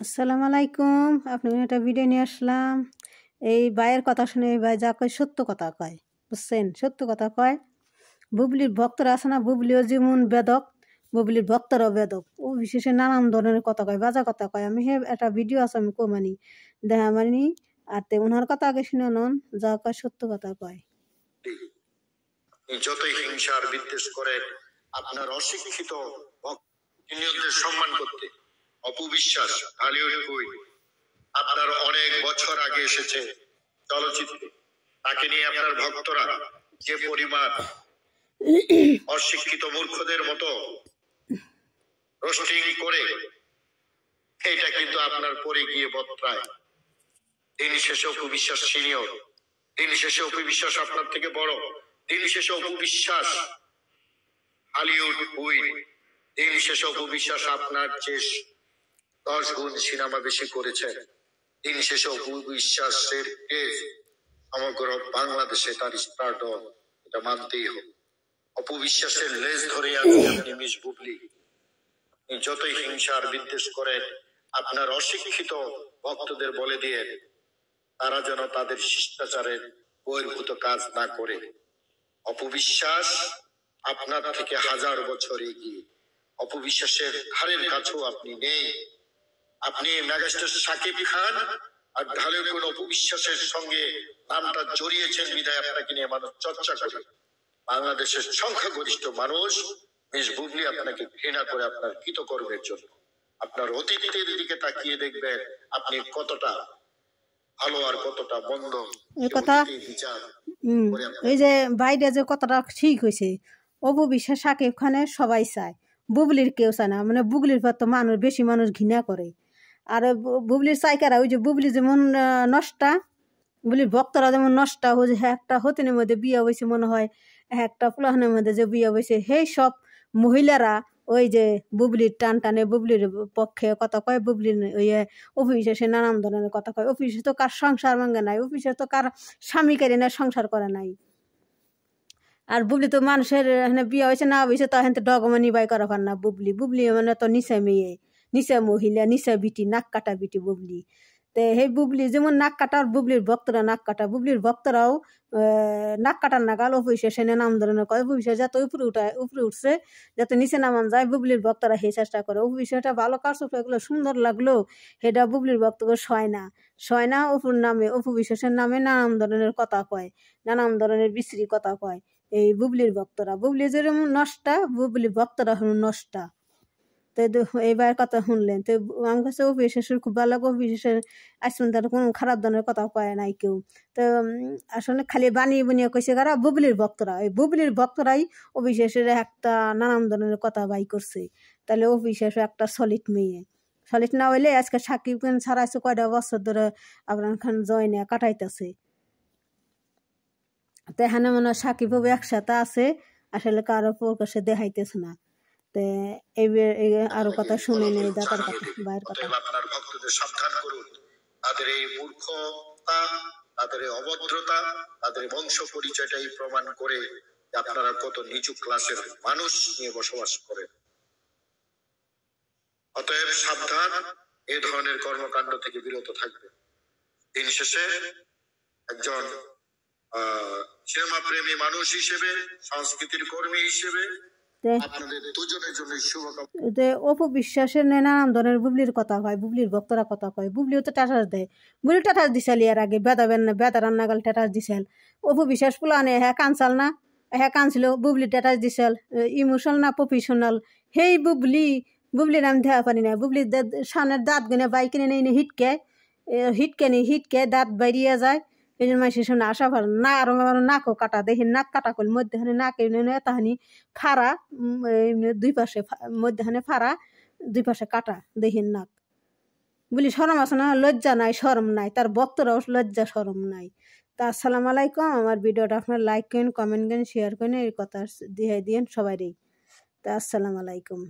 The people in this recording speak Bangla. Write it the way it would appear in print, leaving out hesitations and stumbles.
আসসালামু আলাইকুম। আপনাদের একটা ভিডিও নিয়ে আসলাম। এই ভাইয়ের কথা শুনে এই ভাই যা কয় সত্য কথা কয়, বুঝছেন? সত্য কথা কয়। বুবলির ভক্তরা আছে না, বুবলিও যেমন বেদক, বুবলির ভক্তরাও বেদক। ও বিশেষে নানান ধরনের কথা কয়, বাজা কথা কয়। আমি একটা ভিডিও আছে, আমি কমানি দেখা মানি। আর তে ওনার কথা আগে শুনে নন, যা কয় সত্য কথা কয়। যতই হিংসার বিদ্বেষ করে আপনার অশিক্ষিত ভক্তদের সম্মান করতে অপবিশ্বাস হলিউড কুইন আপনার অনেক বছর আগে এসেছে চলচ্চিত্রে। তাকে নিয়ে আপনার ভক্তরা যে পরিমাণ অশিক্ষিত মূর্খদের মতো রোস্টিং করে, এটা কিন্তু আপনার পরে গিয়ে বত্রায়। দিন শেষে অপবিশ্বাস সিনিয়র, দিন শেষে অপবিশ্বাস আপনার থেকে বড়, দিন শেষে অপবিশ্বাস হলিউড কুইন, দিন শেষে অপবিশ্বাস আপনার চেয়ে 10 গুণ সিনেমা বেশি করেছেন। দিন শেষে অপবিশ্বাসের সমগ্র বাংলাদেশে তার স্টারডম, এটা মানতেই হবে। অপবিশ্বাসের লেজ ধরে আপনি মিস বুবলি যতই হিংসার বিদ্বেষ করেন আপনার অশিক্ষিত ভক্তদের বলে দিয়ে তারা যেন তাদের শিষ্টাচারের বহির্ভূত কাজ না করে। অপবিশ্বাস আপনার থেকে 1000 বছর এগিয়ে, অপবিশ্বাসের ধারের কাছেও আপনি নেই। আপনি মেগাস্টার শাকিব খান আর ঢালের কোন অপবিশ্বাসের সঙ্গে নামটা জড়িয়েছেন বিধায় আপনাকে নিয়ে মানুষ চর্চা করে। বাংলাদেশের সংখ্যাগরিষ্ঠ মানুষ মিস বুবলি আপনাকে ঘৃণা করে আপনার কৃতকর্মের জন্য। আপনার অতীতের দিকে তাকিয়ে দেখবেন আপনি কতটা ভালো আর কতটা মন্দ। এই কথা এই যে বাইরে যে কথাটা ঠিক হয়েছে, অপবিশ্বাস শাকিব খানের সবাই চায়, বুবলির কেউ চায় না। মানে বুবলির পর তো মানুষ বেশি মানুষ ঘৃণা করে। আর বুবলির চাইকারা ওই যে বুবলি যেমন নষ্টা, বুবলির ভক্তরা যেমন নষ্টা, ওই যে একটা হতিনের মধ্যে বিয়ে হয়েছে মনে হয়, একটা পুলাহানের মধ্যে যে বিয়ে হয়েছে, সেই সব মহিলারা ওই যে বুবলির টান টানে, বুবলির পক্ষে কথা কয়, বুবলির ওই অফিসে নানান ধরনের কথা কয়। অফিসে তো কার সংসার ভাঙে নাই, অফিসে তো কার স্বামী কেড়ে না সংসার করে নাই। আর বুবলি তো মানুষের বিয়ে হয়েছে না হয়েছে তো এখন তো ডগমানি বাই করা পার না। বুবলি বুবলি মানে তো নিচে মেয়ে, নিচে মহিলা, নিচে বিটি, নাক কাটা বিটি বুবলি। তো সেই বুবলি যেমন নাক কাটার, বুবলির ভক্তরা নাক কাটা, বুবলির ভক্তরাও নাক কাটার নাগাল অফিসে সেনে নাম ধরনের করে। অফিসে যাতে উপরে উঠছে, যাতে নিচে নামান যায়, বুবলির ভক্তরা সেই চেষ্টা করে। অফিসে একটা ভালো কাজ এগুলো সুন্দর লাগলো, সেটা বুবলির ভক্তকে সয় না অপুর নামে, অপু বিশ্বাসের নামে নানান ধরনের কথা কয়, নানান ধরনের বিশ্রী কথা কয় এই বুবলির ভক্তরা। বুবলি যেরকম নষ্টা, বুবলির ভক্তরা হল নষ্টা। তো এইবার কথা শুনলেন তো আমার কাছে অবিশ্বাসের খুব ভালো লাগে। অবিশ্বাসের আসবেন তার কোনো খারাপ ধরনের কথা কয় নাই কেউ। তো আসলে খালি বানিয়ে বানিয়ে কইছে কারা, বুবলির ভক্তরা। এই বুবলির ভক্তরাই অবিশ্বাসের একটা নানান ধরনের কথা বাই করছে। তাহলে অবিশ্বাস একটা সলিড মেয়ে, সলিড না হইলে আজকে সাকিব খান ছাড়াইছে কয়টা বছর ধরে আবরাম খান জয়নে কাটাইতেছে। তো এখানে মনে হয় সাকিব বাবু একসাথে আছে, আসলে কারো প্রকাশে দেখাইতেছে না। তো এই আরো কথা শুনে নেই, দাদার কথা, ভাইয়ের কথা। আপনার ভক্তদের সাবধান করুন, তাদের এই মূর্খতা, তাদের এই অভদ্রতা, তাদের বংশ পরিচয়টাই প্রমাণ করে যে আপনারা কত নিচু ক্লাসের মানুষ নিয়ে বসবাস করেন। অতএব সাবধান, এই ধরনের কর্মকাণ্ড থেকে বিরত থাকবেন। দিন শেষে একজন সিনেমা প্রেমী মানুষ হিসেবে, সংস্কৃতির কর্মী হিসেবে আপনাদের দুজনের জন্য শুভকামনা। অপবিশ্বাসের নানান ধরনের বুবলির কথা কয়, বুবলির ভক্তরা কথা কয়। বুবলিও তো টাটাস দেয়, বুবলি টাটাস দিছাল এর আগে, বেদা রান্নাগাল টাটাস দিছাল। অপবিশ্বাস পুলানে হ্যাঁ কানসাল না, হ্যাঁ কানছিল, বুবলি টাটাস দিছাল। ইমোশনাল না প্রফেশনাল সেই বুবলির আমি দেখা পারি না। বুবলির সামনের দাঁত গুনে বাই কিনে নেই হিটকে দাঁত বাইরিয়ে যায়। এই জন্য মাসের সামনে আসা ভালো না। আর নাকও কাটা, দেখি নাক কাটা করলে মধ্যখানে নাকে তাহানি ফাড়া, দুই পাশে মধ্যখানে ফাড়া, দুই পাশে কাটা, দেখি নাক। বলি শরম আছে না, লজ্জা নাই, শরম নাই, তার ভক্তরাও লজ্জা শরম নাই। তা আসসালামু আলাইকুম। আমার ভিডিওটা আপনার লাইক করেন, কমেন্ট করেন, শেয়ার করেন, এই কথা দিয়ে দিন সবাই। তা আসসালামু আলাইকুম।